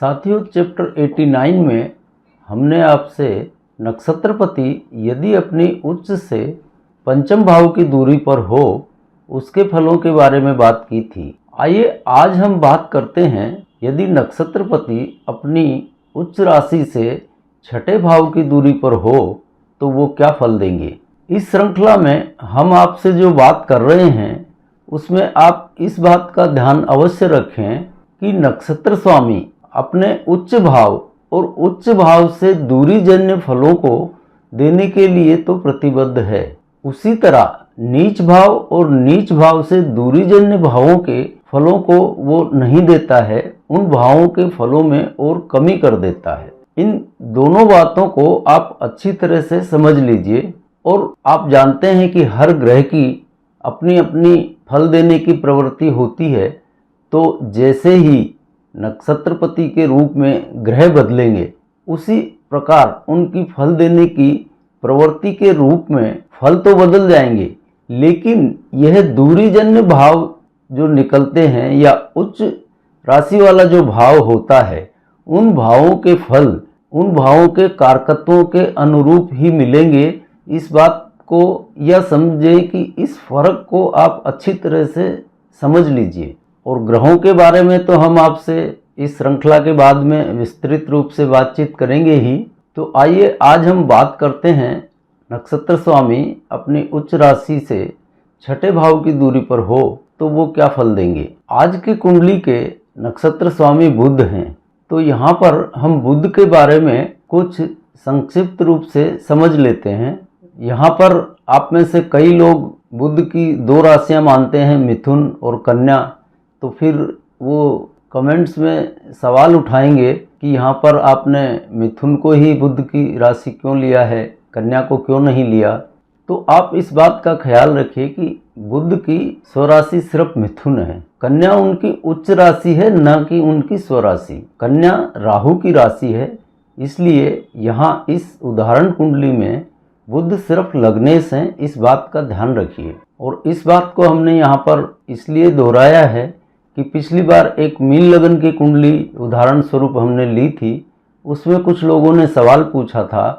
साथियों, चैप्टर 89 में हमने आपसे नक्षत्रपति यदि अपनी उच्च से पंचम भाव की दूरी पर हो उसके फलों के बारे में बात की थी। आइए आज हम बात करते हैं यदि नक्षत्रपति अपनी उच्च राशि से छठे भाव की दूरी पर हो तो वो क्या फल देंगे। इस श्रृंखला में हम आपसे जो बात कर रहे हैं उसमें आप इस बात का ध्यान अवश्य रखें कि नक्षत्र स्वामी अपने उच्च भाव और उच्च भाव से दूरी जन्य फलों को देने के लिए तो प्रतिबद्ध है, उसी तरह नीच भाव और नीच भाव से दूरी जन्य भावों के फलों को वो नहीं देता है, उन भावों के फलों में और कमी कर देता है। इन दोनों बातों को आप अच्छी तरह से समझ लीजिए। और आप जानते हैं कि हर ग्रह की अपनी अपनी फल देने की प्रवृत्ति होती है, तो जैसे ही नक्षत्रपति के रूप में ग्रह बदलेंगे उसी प्रकार उनकी फल देने की प्रवृत्ति के रूप में फल तो बदल जाएंगे, लेकिन यह दूरीजन्य भाव जो निकलते हैं या उच्च राशि वाला जो भाव होता है उन भावों के फल उन भावों के कारकत्वों के अनुरूप ही मिलेंगे। इस बात को यह समझें कि इस फर्क को आप अच्छी तरह से समझ लीजिए। और ग्रहों के बारे में तो हम आपसे इस श्रृंखला के बाद में विस्तृत रूप से बातचीत करेंगे ही। तो आइए आज हम बात करते हैं नक्षत्र स्वामी अपनी उच्च राशि से छठे भाव की दूरी पर हो तो वो क्या फल देंगे। आज की कुंडली के नक्षत्र स्वामी बुध हैं, तो यहाँ पर हम बुध के बारे में कुछ संक्षिप्त रूप से समझ लेते हैं। यहाँ पर आप में से कई लोग बुध की दो राशियाँ मानते हैं, मिथुन और कन्या, तो फिर वो कमेंट्स में सवाल उठाएंगे कि यहाँ पर आपने मिथुन को ही बुध की राशि क्यों लिया है, कन्या को क्यों नहीं लिया। तो आप इस बात का ख्याल रखिए कि बुध की स्वराशि सिर्फ मिथुन है, कन्या उनकी उच्च राशि है, न कि उनकी स्वराशि। कन्या राहु की राशि है, इसलिए यहाँ इस उदाहरण कुंडली में बुध सिर्फ लग्नेश हैं, इस बात का ध्यान रखिए। और इस बात को हमने यहाँ पर इसलिए दोहराया है कि पिछली बार एक मीन लगन की कुंडली उदाहरण स्वरूप हमने ली थी, उसमें कुछ लोगों ने सवाल पूछा था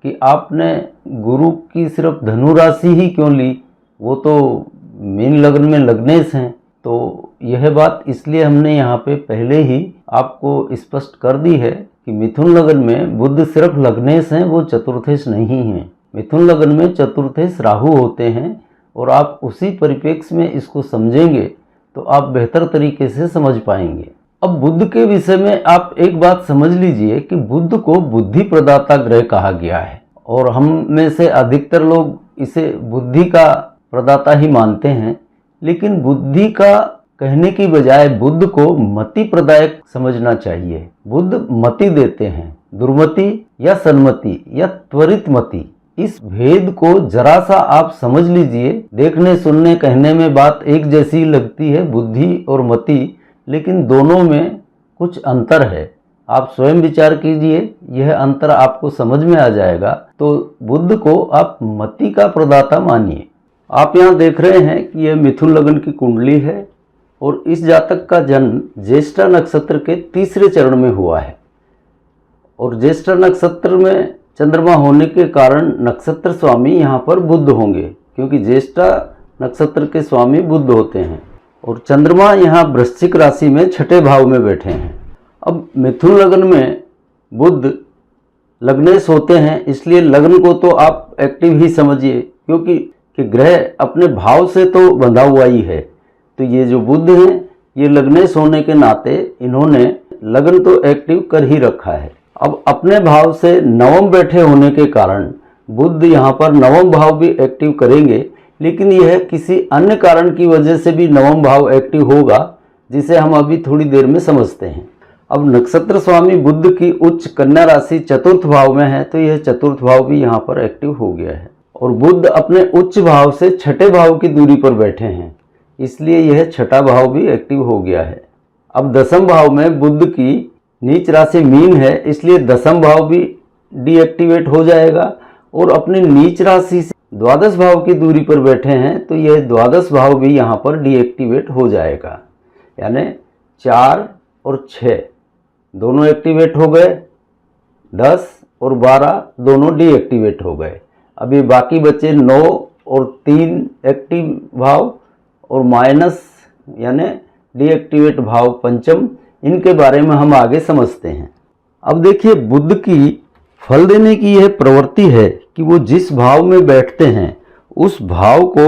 कि आपने गुरु की सिर्फ धनु राशि ही क्यों ली, वो तो मीन लगन में लग्नेश हैं। तो यह बात इसलिए हमने यहाँ पे पहले ही आपको स्पष्ट कर दी है कि मिथुन लगन में बुध सिर्फ लग्नेश हैं, वो चतुर्थेश नहीं हैं। मिथुन लगन में चतुर्थेश राहु होते हैं, और आप उसी परिप्रेक्ष्य में इसको समझेंगे तो आप बेहतर तरीके से समझ पाएंगे। अब बुध के विषय में आप एक बात समझ लीजिए कि बुध को बुद्धि प्रदाता ग्रह कहा गया है, और हम में से अधिकतर लोग इसे बुद्धि का प्रदाता ही मानते हैं, लेकिन बुद्धि का कहने की बजाय बुध को मति प्रदायक समझना चाहिए। बुध मति देते हैं, दुर्मति या सन्मति या त्वरित मति। इस भेद को जरा सा आप समझ लीजिए। देखने सुनने कहने में बात एक जैसी लगती है, बुद्धि और मति, लेकिन दोनों में कुछ अंतर है। आप स्वयं विचार कीजिए, यह अंतर आपको समझ में आ जाएगा। तो बुध को आप मति का प्रदाता मानिए। आप यहाँ देख रहे हैं कि यह मिथुन लगन की कुंडली है, और इस जातक का जन्म ज्येष्ठा नक्षत्र के तीसरे चरण में हुआ है। और ज्येष्ठा नक्षत्र में चंद्रमा होने के कारण नक्षत्र स्वामी यहाँ पर बुध होंगे, क्योंकि ज्येष्ठा नक्षत्र के स्वामी बुध होते हैं। और चंद्रमा यहाँ वृश्चिक राशि में छठे भाव में बैठे हैं। अब मिथुन लगन में बुध लग्नेश होते हैं, इसलिए लग्न को तो आप एक्टिव ही समझिए, क्योंकि ग्रह अपने भाव से तो बंधा हुआ ही है। तो ये जो बुध हैं ये लग्नेश होने के नाते इन्होंने लग्न तो एक्टिव कर ही रखा है। अब अपने भाव से नवम बैठे होने के कारण बुध यहाँ पर नवम भाव भी एक्टिव करेंगे, लेकिन यह किसी अन्य कारण की वजह से भी नवम भाव एक्टिव होगा, जिसे हम अभी थोड़ी देर में समझते हैं। अब नक्षत्र स्वामी बुध की उच्च कन्या राशि चतुर्थ भाव में है, तो यह चतुर्थ भाव भी यहाँ पर एक्टिव हो गया है। और बुध अपने उच्च भाव से छठे भाव की दूरी पर बैठे हैं, इसलिए यह छठा भाव भी एक्टिव हो गया है। अब दसम भाव में बुध की नीच राशि मीन है, इसलिए दसम भाव भी डीएक्टिवेट हो जाएगा। और अपनी नीच राशि से द्वादश भाव की दूरी पर बैठे हैं, तो यह द्वादश भाव भी यहाँ पर डीएक्टिवेट हो जाएगा। यानी 4 और 6 दोनों एक्टिवेट हो गए, 10 और 12 दोनों डीएक्टिवेट हो गए। अब ये बाकी बचे 9 और 3 एक्टिव भाव और माइनस यानी डीएक्टिवेट भाव पंचम, इनके बारे में हम आगे समझते हैं। अब देखिए, बुध की फल देने की यह प्रवृत्ति है कि वो जिस भाव में बैठते हैं उस भाव को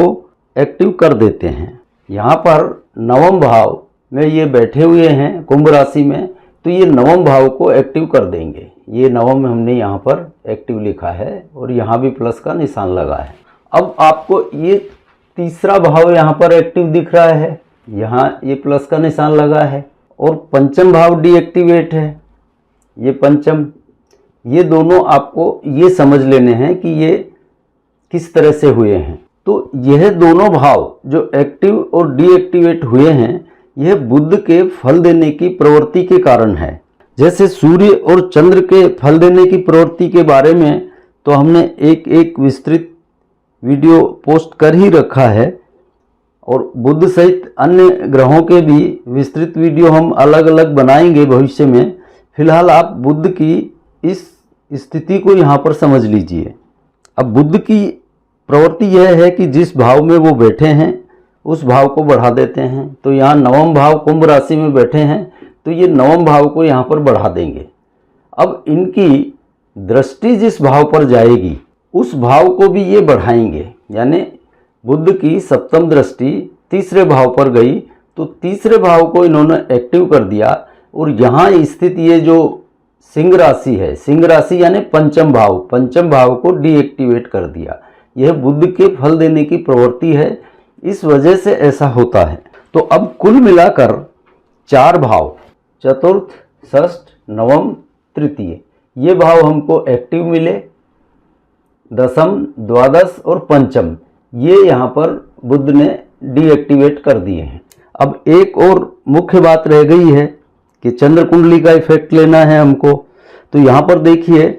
एक्टिव कर देते हैं। यहाँ पर नवम भाव में ये बैठे हुए हैं कुंभ राशि में, तो ये नवम भाव को एक्टिव कर देंगे। ये नवम हमने यहाँ पर एक्टिव लिखा है और यहाँ भी प्लस का निशान लगा है। अब आपको ये तीसरा भाव यहाँ पर एक्टिव दिख रहा है, यहाँ ये प्लस का निशान लगा है, और पंचम भाव डीएक्टिवेट है, ये पंचम। ये दोनों आपको ये समझ लेने हैं कि ये किस तरह से हुए हैं। तो यह दोनों भाव जो एक्टिव और डीएक्टिवेट हुए हैं, यह बुध के फल देने की प्रवृत्ति के कारण है। जैसे सूर्य और चंद्र के फल देने की प्रवृत्ति के बारे में तो हमने एक विस्तृत वीडियो पोस्ट कर ही रखा है, और बुध सहित अन्य ग्रहों के भी विस्तृत वीडियो हम अलग अलग बनाएंगे भविष्य में। फिलहाल आप बुध की इस स्थिति को यहाँ पर समझ लीजिए। अब बुध की प्रवृत्ति यह है कि जिस भाव में वो बैठे हैं उस भाव को बढ़ा देते हैं। तो यहाँ नवम भाव कुंभ राशि में बैठे हैं, तो ये नवम भाव को यहाँ पर बढ़ा देंगे। अब इनकी दृष्टि जिस भाव पर जाएगी उस भाव को भी ये बढ़ाएंगे, यानी बुध की सप्तम दृष्टि तीसरे भाव पर गई तो तीसरे भाव को इन्होंने एक्टिव कर दिया, और यहाँ स्थित ये जो सिंह राशि है, सिंह राशि यानी पंचम भाव को डीएक्टिवेट कर दिया। यह बुध के फल देने की प्रवृत्ति है, इस वजह से ऐसा होता है। तो अब कुल मिलाकर 4 भाव, चतुर्थ, षष्ठ, नवम, तृतीय, ये भाव हमको एक्टिव मिले। दशम, द्वादश और पंचम ये यहाँ पर बुध ने डीएक्टिवेट कर दिए हैं। अब एक और मुख्य बात रह गई है कि चंद्र कुंडली का इफेक्ट लेना है हमको। तो यहाँ पर देखिए,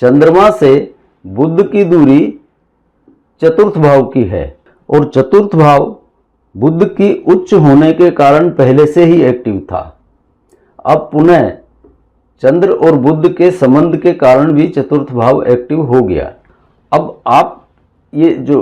चंद्रमा से बुध की दूरी चतुर्थ भाव की है, और चतुर्थ भाव बुध की उच्च होने के कारण पहले से ही एक्टिव था। अब पुनः चंद्र और बुध के संबंध के कारण भी चतुर्थ भाव एक्टिव हो गया। अब आप ये जो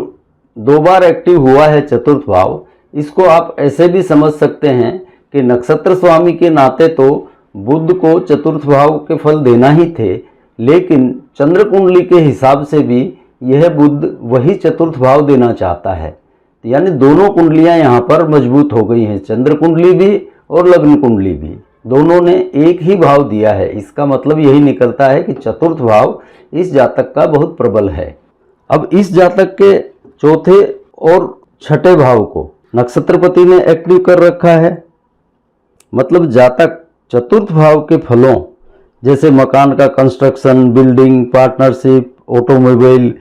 2 बार एक्टिव हुआ है चतुर्थ भाव, इसको आप ऐसे भी समझ सकते हैं कि नक्षत्र स्वामी के नाते तो बुध को चतुर्थ भाव के फल देना ही थे, लेकिन चंद्र कुंडली के हिसाब से भी यह बुध वही चतुर्थ भाव देना चाहता है। यानी दोनों कुंडलियां यहाँ पर मजबूत हो गई हैं, चंद्र कुंडली भी और लग्न कुंडली भी, दोनों ने एक ही भाव दिया है। इसका मतलब यही निकलता है कि चतुर्थ भाव इस जातक का बहुत प्रबल है। अब इस जातक के चौथे और छठे भाव को नक्षत्रपति ने एक्टिव कर रखा है, मतलब जातक चतुर्थ भाव के फलों जैसे मकान का कंस्ट्रक्शन, बिल्डिंग, पार्टनरशिप, ऑटोमोबाइल,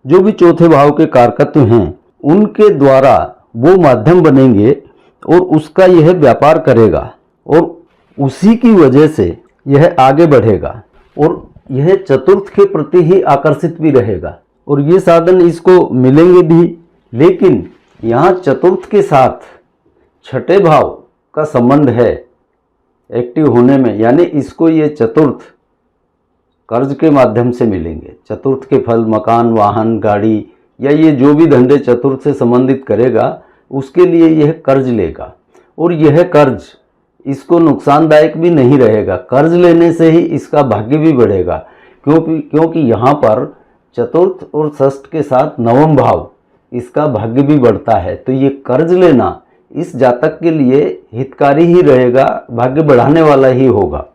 जो भी चौथे भाव के कारकत्व हैं, उनके द्वारा वो माध्यम बनेंगे और उसका यह व्यापार करेगा, और उसी की वजह से यह आगे बढ़ेगा, और यह चतुर्थ के प्रति ही आकर्षित भी रहेगा, और ये साधन इसको मिलेंगे भी। लेकिन यहाँ चतुर्थ के साथ छठे भाव का संबंध है एक्टिव होने में, यानी इसको ये चतुर्थ कर्ज के माध्यम से मिलेंगे। चतुर्थ के फल मकान, वाहन, गाड़ी या ये जो भी धंधे चतुर्थ से संबंधित करेगा उसके लिए यह कर्ज लेगा, और यह कर्ज इसको नुकसानदायक भी नहीं रहेगा। कर्ज लेने से ही इसका भाग्य भी बढ़ेगा, क्योंकि यहाँ पर चतुर्थ और षष्ठ के साथ नवम भाव इसका भाग्य भी बढ़ता है। तो ये कर्ज लेना इस जातक के लिए हितकारी ही रहेगा, भाग्य बढ़ाने वाला ही होगा।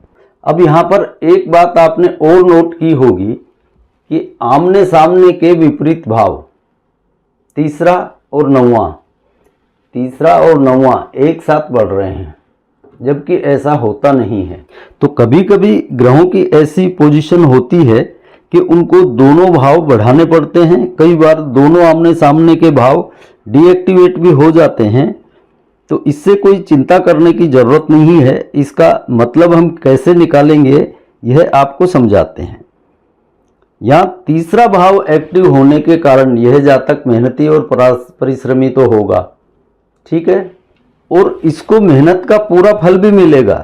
अब यहाँ पर एक बात आपने और नोट की होगी कि आमने सामने के विपरीत भाव तीसरा और नौवां एक साथ बढ़ रहे हैं, जबकि ऐसा होता नहीं है। तो कभी कभी ग्रहों की ऐसी पोजीशन होती है कि उनको दोनों भाव बढ़ाने पड़ते हैं। कई बार दोनों आमने सामने के भाव डीएक्टिवेट भी हो जाते हैं, तो इससे कोई चिंता करने की ज़रूरत नहीं है। इसका मतलब हम कैसे निकालेंगे यह आपको समझाते हैं। यहाँ तीसरा भाव एक्टिव होने के कारण यह जातक मेहनती और परिश्रमी तो होगा, ठीक है, और इसको मेहनत का पूरा फल भी मिलेगा।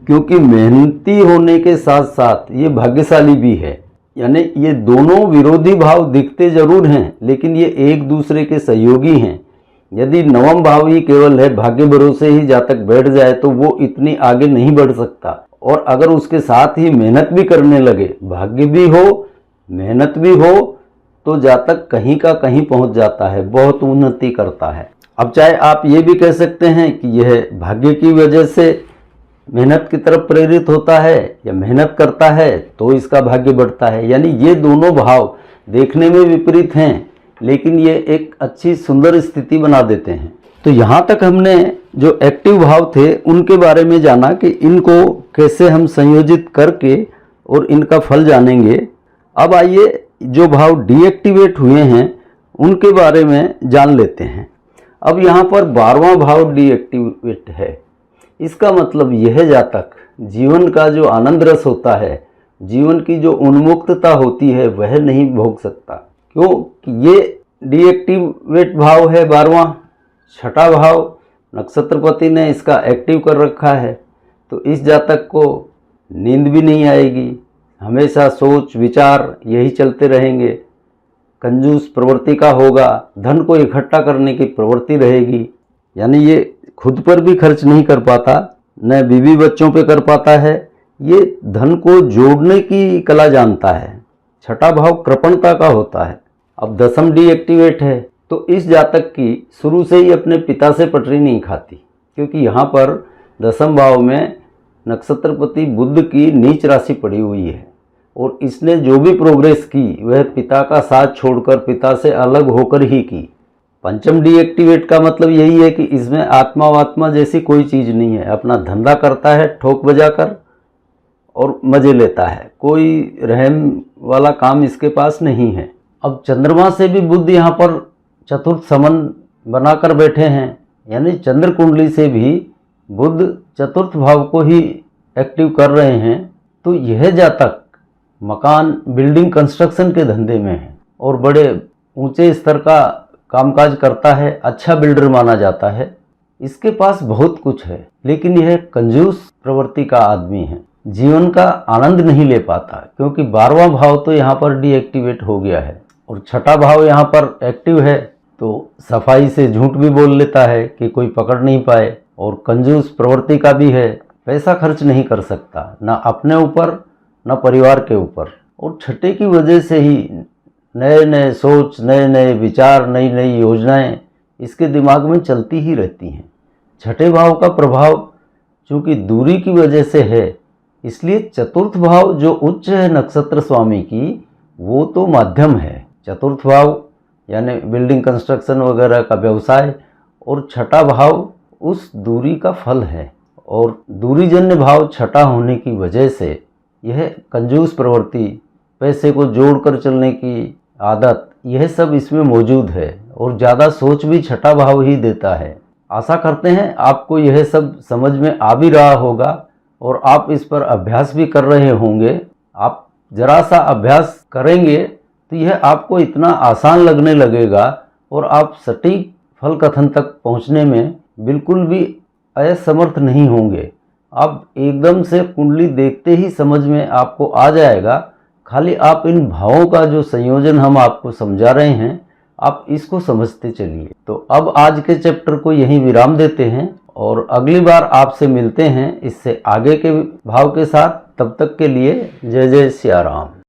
क्योंकि मेहनती होने के साथ साथ ये भाग्यशाली भी है। यानी ये दोनों विरोधी भाव दिखते जरूर हैं, लेकिन ये एक दूसरे के सहयोगी हैं। यदि नवम भाव ही केवल है, भाग्य भरोसे ही जातक बैठ जाए तो वो इतनी आगे नहीं बढ़ सकता। और अगर उसके साथ ही मेहनत भी करने लगे, भाग्य भी हो मेहनत भी हो, तो जातक कहीं का कहीं पहुंच जाता है, बहुत उन्नति करता है। अब चाहे आप ये भी कह सकते हैं कि यह भाग्य की वजह से मेहनत की तरफ प्रेरित होता है, या मेहनत करता है तो इसका भाग्य बढ़ता है। यानी ये दोनों भाव देखने में विपरीत हैं, लेकिन ये एक अच्छी सुंदर स्थिति बना देते हैं। तो यहाँ तक हमने जो एक्टिव भाव थे उनके बारे में जाना कि इनको कैसे हम संयोजित करके और इनका फल जानेंगे। अब आइए जो भाव डीएक्टिवेट हुए हैं उनके बारे में जान लेते हैं। अब यहाँ पर 12वां भाव डीएक्टिवेट है। इसका मतलब यह जातक जीवन का जो आनंद रस होता है, जीवन की जो उन्मुक्तता होती है, वह नहीं भोग सकता। क्योंकि ये डीएक्टिवेट भाव है 12वां, छठा भाव नक्षत्रपति ने इसका एक्टिव कर रखा है। तो इस जातक को नींद भी नहीं आएगी, हमेशा सोच विचार यही चलते रहेंगे, कंजूस प्रवृत्ति का होगा, धन को इकट्ठा करने की प्रवृत्ति रहेगी। यानी ये खुद पर भी खर्च नहीं कर पाता, न बीवी बच्चों पे कर पाता है, ये धन को जोड़ने की कला जानता है। छठा भाव कृपणता का होता है। अब 10म डीएक्टिवेट है, तो इस जातक की शुरू से ही अपने पिता से पटरी नहीं खाती, क्योंकि यहाँ पर 10म भाव में नक्षत्रपति बुध की नीच राशि पड़ी हुई है, और इसने जो भी प्रोग्रेस की वह पिता का साथ छोड़कर, पिता से अलग होकर ही की। 5म डीएक्टिवेट का मतलब यही है कि इसमें आत्मा वात्मा जैसी कोई चीज़ नहीं है, अपना धंधा करता है ठोक बजाकर और मज़े लेता है, कोई रहम वाला काम इसके पास नहीं है। अब चंद्रमा से भी बुध यहाँ पर चतुर्थ संबंध बनाकर बैठे हैं, यानी चंद्र कुंडली से भी बुध चतुर्थ भाव को ही एक्टिव कर रहे हैं। तो यह जातक मकान बिल्डिंग कंस्ट्रक्शन के धंधे में है और बड़े ऊंचे स्तर का कामकाज करता है, अच्छा बिल्डर माना जाता है। इसके पास बहुत कुछ है, लेकिन यह कंजूस प्रवृत्ति का आदमी है, जीवन का आनंद नहीं ले पाता, क्योंकि 12वां भाव तो यहाँ पर डीएक्टिवेट हो गया है और छठा भाव यहाँ पर एक्टिव है। तो सफाई से झूठ भी बोल लेता है कि कोई पकड़ नहीं पाए, और कंजूस प्रवृत्ति का भी है, पैसा खर्च नहीं कर सकता, ना अपने ऊपर न परिवार के ऊपर। और छठे की वजह से ही नए नए सोच, नए नए विचार, नई नई योजनाएं इसके दिमाग में चलती ही रहती हैं। छठे भाव का प्रभाव चूँकि दूरी की वजह से है, इसलिए चतुर्थ भाव जो उच्च है नक्षत्र स्वामी की, वो तो माध्यम है। चतुर्थ भाव यानी बिल्डिंग कंस्ट्रक्शन वगैरह का व्यवसाय, और छठा भाव उस दूरी का फल है। और दूरीजन्य भाव छठा होने की वजह से यह कंजूस प्रवृत्ति, पैसे को जोड़कर चलने की आदत, यह सब इसमें मौजूद है, और ज़्यादा सोच भी छठा भाव ही देता है। आशा करते हैं आपको यह सब समझ में आ भी रहा होगा और आप इस पर अभ्यास भी कर रहे होंगे। आप जरा सा अभ्यास करेंगे तो यह आपको इतना आसान लगने लगेगा और आप सटीक फल कथन तक पहुंचने में बिल्कुल भी असमर्थ नहीं होंगे। आप एकदम से कुंडली देखते ही समझ में आपको आ जाएगा। खाली आप इन भावों का जो संयोजन हम आपको समझा रहे हैं, आप इसको समझते चलिए। तो अब आज के चैप्टर को यहीं विराम देते हैं और अगली बार आपसे मिलते हैं इससे आगे के भाव के साथ। तब तक के लिए जय जय सिया राम।